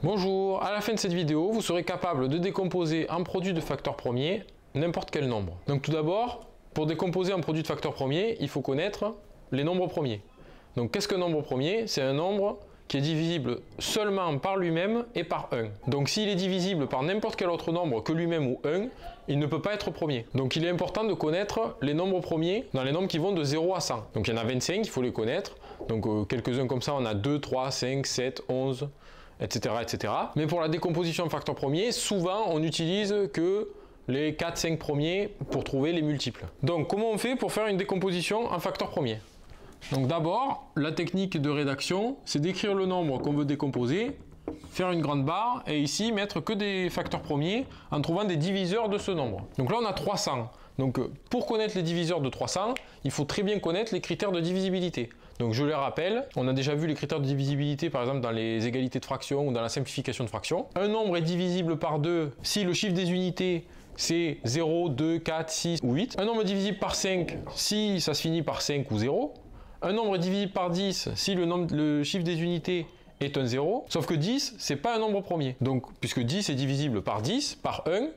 Bonjour, à la fin de cette vidéo, vous serez capable de décomposer en produit de facteur premier n'importe quel nombre. Donc tout d'abord, pour décomposer en produit de facteur premier, il faut connaître les nombres premiers. Donc qu'est-ce qu'un nombre premier? C'est un nombre qui est divisible seulement par lui-même et par 1. Donc s'il est divisible par n'importe quel autre nombre que lui-même ou 1, il ne peut pas être premier. Donc il est important de connaître les nombres premiers dans les nombres qui vont de 0 à 100. Donc il y en a 25, il faut les connaître. Donc quelques-uns comme ça, on a 2, 3, 5, 7, 11... etc., etc. Mais pour la décomposition en facteur premier, souvent on n'utilise que les 4-5 premiers pour trouver les multiples. Donc comment on fait pour faire une décomposition en facteur premier? Donc d'abord, la technique de rédaction, c'est d'écrire le nombre qu'on veut décomposer, faire une grande barre et ici mettre que des facteurs premiers en trouvant des diviseurs de ce nombre. Donc là on a 300. Donc pour connaître les diviseurs de 300, il faut très bien connaître les critères de divisibilité. Donc je les rappelle, on a déjà vu les critères de divisibilité par exemple dans les égalités de fractions ou dans la simplification de fractions. Un nombre est divisible par 2 si le chiffre des unités c'est 0, 2, 4, 6 ou 8. Un nombre est divisible par 5 si ça se finit par 5 ou 0. Un nombre est divisible par 10 si le chiffre des unités est un 0. Sauf que 10, c'est pas un nombre premier. Donc puisque 10 est divisible par 10, par 1,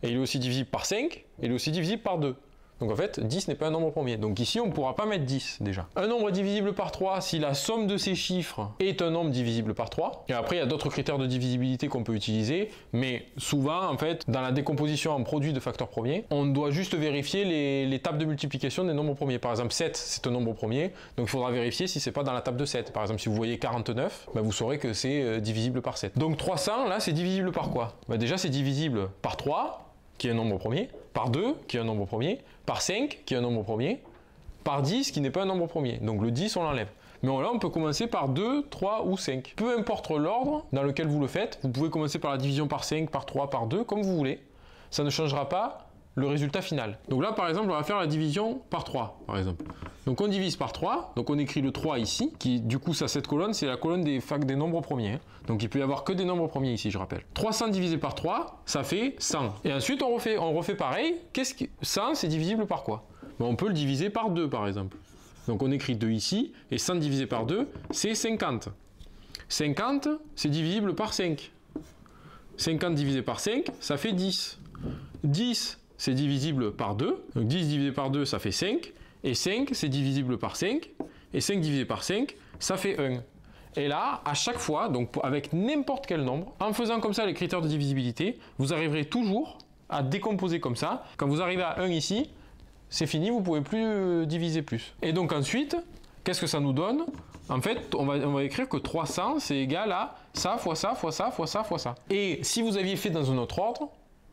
et il est aussi divisible par 5, et il est aussi divisible par 2. Donc en fait, 10 n'est pas un nombre premier. Donc ici, on ne pourra pas mettre 10 déjà. Un nombre est divisible par 3 si la somme de ces chiffres est un nombre divisible par 3. Et après, il y a d'autres critères de divisibilité qu'on peut utiliser. Mais souvent, en fait, dans la décomposition en produit de facteurs premiers, on doit juste vérifier les tables de multiplication des nombres premiers. Par exemple, 7, c'est un nombre premier. Donc il faudra vérifier si c'est pas dans la table de 7. Par exemple, si vous voyez 49, ben, vous saurez que c'est divisible par 7. Donc 300, là, c'est divisible par quoi? Ben, déjà, c'est divisible par 3, qui est un nombre premier, par 2, qui est un nombre premier, par 5, qui est un nombre premier, par 10, qui n'est pas un nombre premier. Donc le 10, on l'enlève. Mais là, on peut commencer par 2, 3 ou 5. Peu importe l'ordre dans lequel vous le faites, vous pouvez commencer par la division par 5, par 3, par 2, comme vous voulez. Ça ne changera pas le résultat final. Donc là, par exemple, on va faire la division par 3, par exemple. Donc on divise par 3, donc on écrit le 3 ici, qui du coup, ça, cette colonne, c'est la colonne des nombres premiers. Hein. Donc il peut y avoir que des nombres premiers ici, je rappelle. 300 divisé par 3, ça fait 100. Et ensuite, on refait pareil. 100, c'est divisible par quoi? Ben, on peut le diviser par 2, par exemple. Donc on écrit 2 ici, et 100 divisé par 2, c'est 50. 50, c'est divisible par 5. 50 divisé par 5, ça fait 10. 10, c'est divisible par 2, donc 10 divisé par 2, ça fait 5, et 5, c'est divisible par 5, et 5 divisé par 5, ça fait 1. Et là, à chaque fois, donc avec n'importe quel nombre, en faisant comme ça les critères de divisibilité, vous arriverez toujours à décomposer comme ça. Quand vous arrivez à 1 ici, c'est fini, vous ne pouvez plus diviser plus. Et donc ensuite, qu'est-ce que ça nous donne? En fait, on va écrire que 300, c'est égal à ça, fois ça, fois ça, fois ça, fois ça. Et si vous aviez fait dans un autre ordre,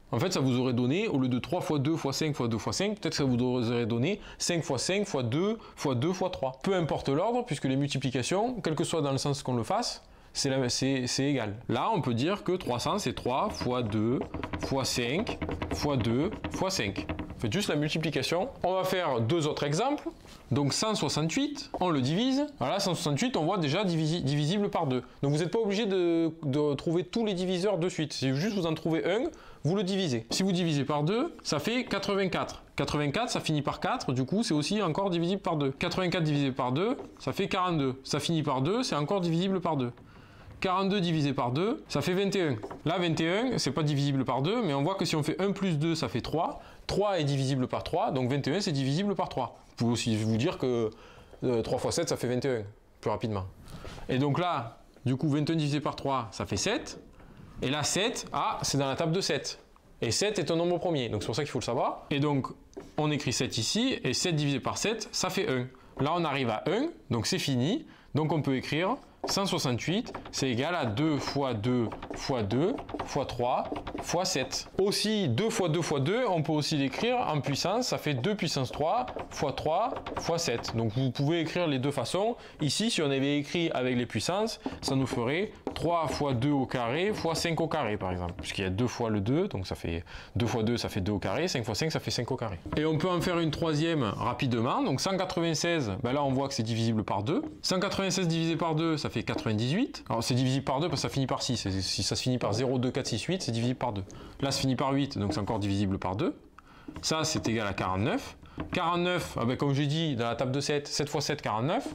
en fait, ça vous aurait donné, au lieu de 3 fois 2 fois 5 fois 2 fois 5, peut-être que ça vous aurait donné 5 fois 5 fois 2 fois 2 fois 3. Peu importe l'ordre, puisque les multiplications, quel que soit dans le sens qu'on le fasse, c'est égal. Là, on peut dire que 300, c'est 3 fois 2 fois 5 fois 2 fois 5. Faites juste la multiplication. On va faire deux autres exemples. Donc 168, on le divise. Voilà, 168, on voit déjà divisible par 2. Donc vous n'êtes pas obligé de trouver tous les diviseurs de suite. Si juste vous en trouvez un, vous le divisez. Si vous divisez par 2, ça fait 84. 84, ça finit par 4, du coup c'est aussi encore divisible par 2. 84 divisé par 2, ça fait 42. Ça finit par 2, c'est encore divisible par 2. 42 divisé par 2, ça fait 21. Là, 21, c'est pas divisible par 2, mais on voit que si on fait 1 plus 2, ça fait 3. 3 est divisible par 3, donc 21, c'est divisible par 3. Vous pouvez aussi vous dire que 3 fois 7, ça fait 21, plus rapidement. Et donc là, du coup, 21 divisé par 3, ça fait 7. Et là, 7, c'est dans la table de 7. Et 7 est un nombre premier, donc c'est pour ça qu'il faut le savoir. Et donc, on écrit 7 ici, et 7 divisé par 7, ça fait 1. Là, on arrive à 1, donc c'est fini. Donc on peut écrire 168, c'est égal à 2 fois 2 fois 2 fois 3 fois 7. Aussi, 2 fois 2 fois 2, on peut aussi l'écrire en puissance, ça fait 2 puissance 3 fois 3 fois 7. Donc vous pouvez écrire les deux façons. Ici, si on avait écrit avec les puissances, ça nous ferait 3 fois 2 au carré fois 5 au carré, par exemple. Puisqu'il y a 2 fois le 2, donc ça fait 2 fois 2, ça fait 2 au carré, 5 fois 5, ça fait 5 au carré. Et on peut en faire une troisième rapidement. Donc 196, ben là on voit que c'est divisible par 2. 196 divisé par 2, ça fait 98. Alors c'est divisible par 2 parce que ça finit par 6. Si ça se finit par 0, 2, 4, 6, 8, c'est divisible par 2. Là, ça finit par 8, donc c'est encore divisible par 2. Ça, c'est égal à 49. 49, ben, comme j'ai dit, dans la table de 7, 7 fois 7, 49.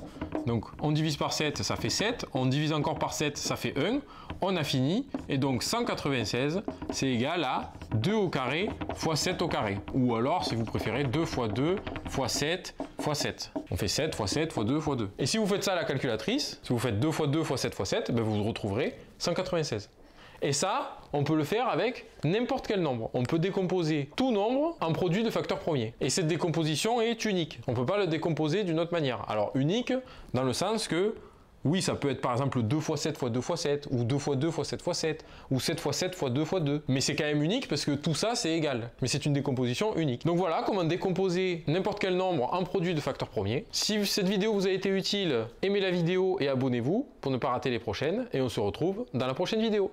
Donc on divise par 7, ça fait 7. On divise encore par 7, ça fait 1. On a fini. Et donc 196, c'est égal à 2 au carré fois 7 au carré. Ou alors, si vous préférez, 2 fois 2 fois 7 fois 7. On fait 7 fois 7 fois 2 fois 2. Et si vous faites ça à la calculatrice, si vous faites 2 fois 2 fois 7 fois 7, ben vous retrouverez 196. Et ça, on peut le faire avec n'importe quel nombre. On peut décomposer tout nombre en produit de facteurs premiers. Et cette décomposition est unique. On ne peut pas le décomposer d'une autre manière. Alors unique dans le sens que, oui, ça peut être par exemple 2 fois 7 fois 2 fois 7, ou 2 fois 2 fois 7 fois 7, ou 7 fois 7 fois 2 fois 2. Mais c'est quand même unique parce que tout ça, c'est égal. Mais c'est une décomposition unique. Donc voilà comment décomposer n'importe quel nombre en produit de facteurs premiers. Si cette vidéo vous a été utile, aimez la vidéo et abonnez-vous pour ne pas rater les prochaines. Et on se retrouve dans la prochaine vidéo.